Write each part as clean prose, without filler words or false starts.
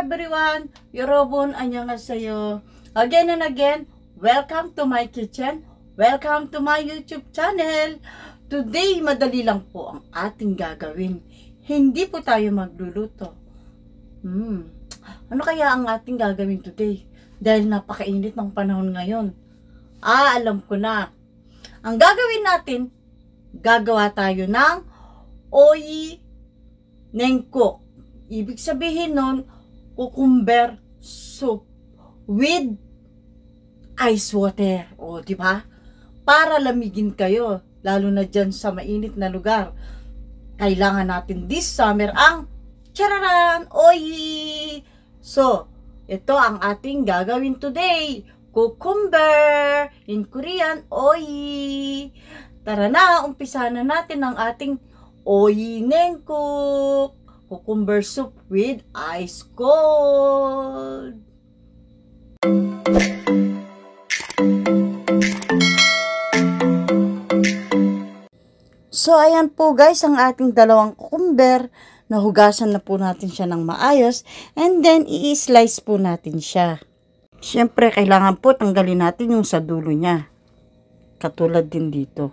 everyone! 여러분, 안녕하세요. Again and again, welcome to my kitchen. Welcome to my YouTube channel. Today, madali lang po ang ating gagawin. Hindi po tayo magluluto. Ano kaya ang ating gagawin today? Dahil napakainit ng panahon ngayon. Alam ko na. Ang gagawin natin, gagawa tayo ng oyi nengkok. Ibig sabihin nun, cucumber soup with ice water. O, di ba? Para lamigin kayo, lalo na dyan sa mainit na lugar. Kailangan natin this summer ang chararan, oyi. So, ito ang ating gagawin today. Cucumber, in Korean, oyi. Tara na, umpisa na natin ang ating oyi nengkok. Cucumber soup with ice cold. So, ayan po guys, ang ating dalawang cucumber. Nahugasan na po natin siya ng maayos. And then, i-slice po natin siya. Siyempre, kailangan po tanggalin natin yung sa dulo niya. Katulad din dito.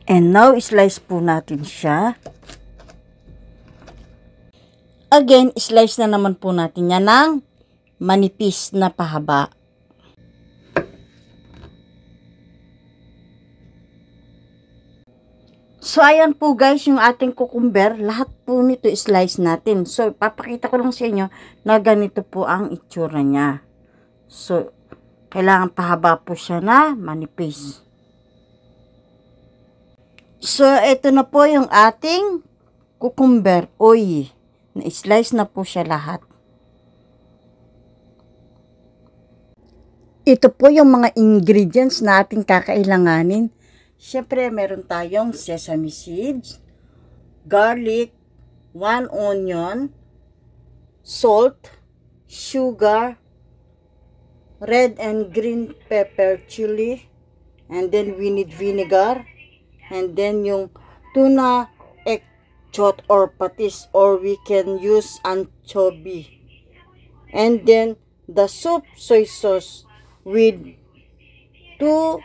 And now, i-slice po natin siya. Again, slice na naman po natin yan ng manipis na pahaba. So, ayan po guys, yung ating cucumber, lahat po nito slice natin. So, papakita ko lang sa inyo na ganito po ang itsura niya. So, kailangan pahaba po siya na manipis. So, ito na po yung ating cucumber, oyi. Na-slice na po siya lahat. Ito po yung mga ingredients na ating kakailanganin. Siyempre, meron tayong sesame seeds, garlic, 1 onion, salt, sugar, red and green pepper, chili, and then we need vinegar, and then yung tuna chot or patis, or we can use anchovy, and then the soup soy sauce with 2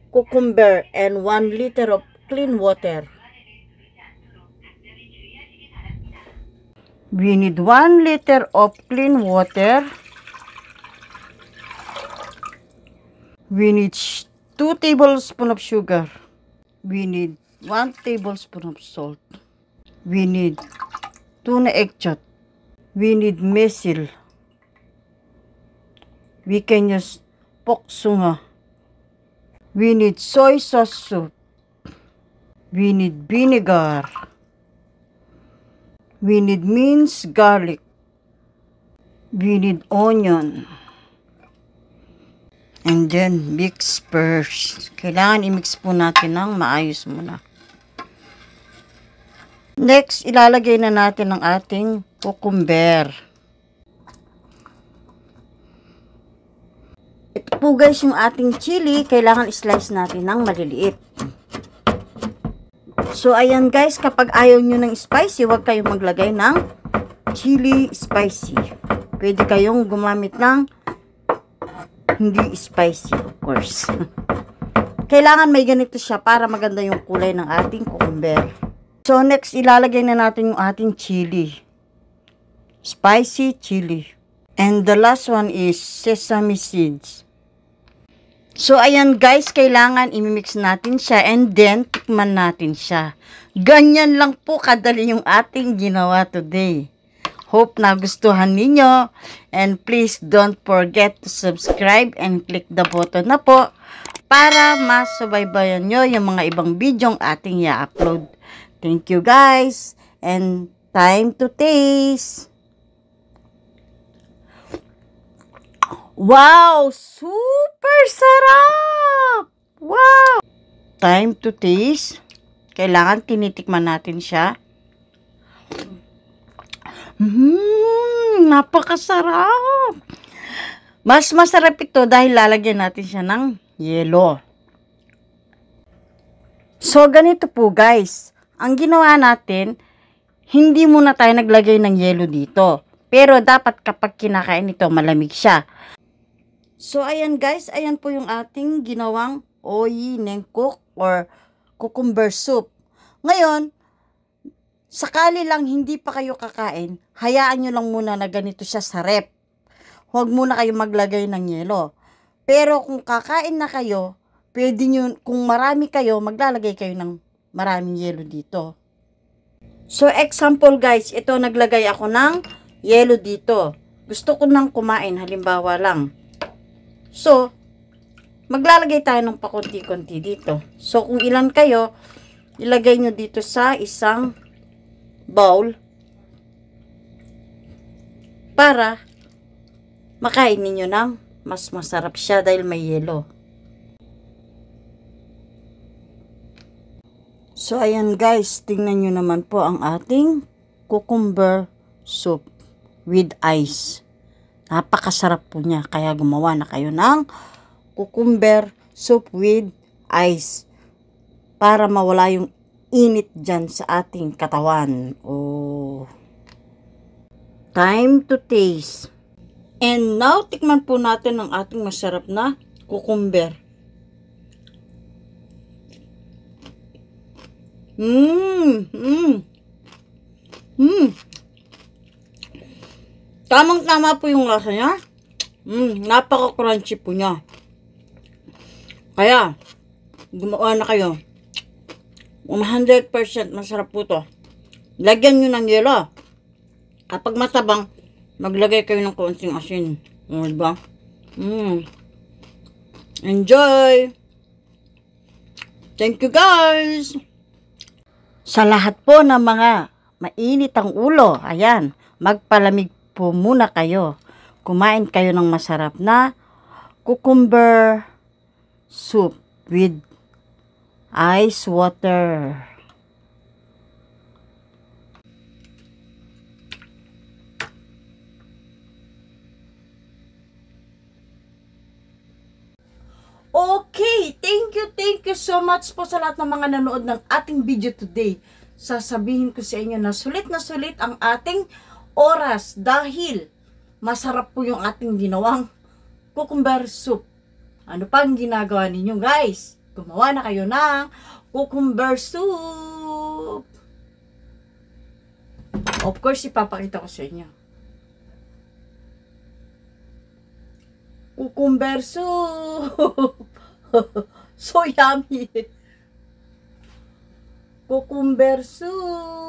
cucumber and 1 liter of clean water. We need 1 liter of clean water. We need 2 tablespoons of sugar. We need 1 tablespoon of salt. We need tuna egg chot. We need mesil. We can use pok sunga. We need soy sauce soup. We need vinegar. We need minced garlic. We need onion. And then mix first. Kailangan i-mix po natin ng maayos muna. Next, ilalagay na natin ang ating cucumber. Ito po guys yung ating chili. Kailangan i-slice natin ng maliliit. So, ayan guys, kapag ayaw nyo ng spicy, huwag kayong maglagay ng chili spicy. Pwede kayong gumamit ng hindi spicy, of course. Kailangan may ganito siya para maganda yung kulay ng ating cucumber. So, next, ilalagay na natin yung ating chili. Spicy chili. And the last one is sesame seeds. So, ayan guys, kailangan imimix natin siya and then tikman natin siya. Ganyan lang po kadali yung ating ginawa today. Hope nagustuhan ninyo. And please don't forget to subscribe and click the button na po para masubaybayan nyo yung mga ibang videong ating i-upload. Thank you guys, and time to taste. Wow, super sarap! Wow! Time to taste. Kailangan tinitikman natin siya. Napakasarap! Mas masarap ito dahil lalagyan natin siya ng yelo. So, ganito po guys. Ang ginawa natin, hindi muna tayo naglagay ng yelo dito. Pero dapat kapag kinakain ito, malamig siya. So, ayan guys, ayan po yung ating ginawang oyi nengkok or cucumber soup. Ngayon, sakali lang hindi pa kayo kakain, hayaan nyo lang muna na ganito siya sa rep. Huwag muna kayo maglagay ng yelo. Pero kung kakain na kayo, pwede nyo, kung marami kayo, maglalagay kayo ng maraming yelo dito. So, example guys, ito naglagay ako ng yelo dito. Gusto ko nang kumain, halimbawa lang. So, maglalagay tayo ng pakunti-kunti dito. So, kung ilan kayo, ilagay nyo dito sa isang bowl para makain ninyo ng mas masarap siya dahil may yelo. So, ayan guys, tingnan nyo naman po ang ating cucumber soup with ice. Napakasarap po niya, kaya gumawa na kayo ng cucumber soup with ice para mawala yung init dyan sa ating katawan. Oh. Time to taste. And now, tikman po natin ang ating masarap na cucumber. Tamang-tama po yung lasa niya. Napaka-crunchy po niya. Kaya, gumawa na kayo. 100% masarap po to. Lagyan nyo ng yelo. Kapag masabang, maglagay kayo ng konting asin. Diba? Enjoy! Thank you guys! Sa lahat po ng mga mainit ang ulo, ayan, magpalamig po muna kayo. Kumain kayo ng masarap na cucumber soup with ice water. Okay, thank you so much po sa lahat ng mga nanood ng ating video today. Sasabihin ko sa inyo na sulit ang ating oras dahil masarap po yung ating ginawang cucumber soup. Ano pang ginagawa ninyo guys? Gumawa na kayo ng cucumber soup. Of course, ipapakita ko sa inyo. Cucumber soup. So yummy. Cucumber soup.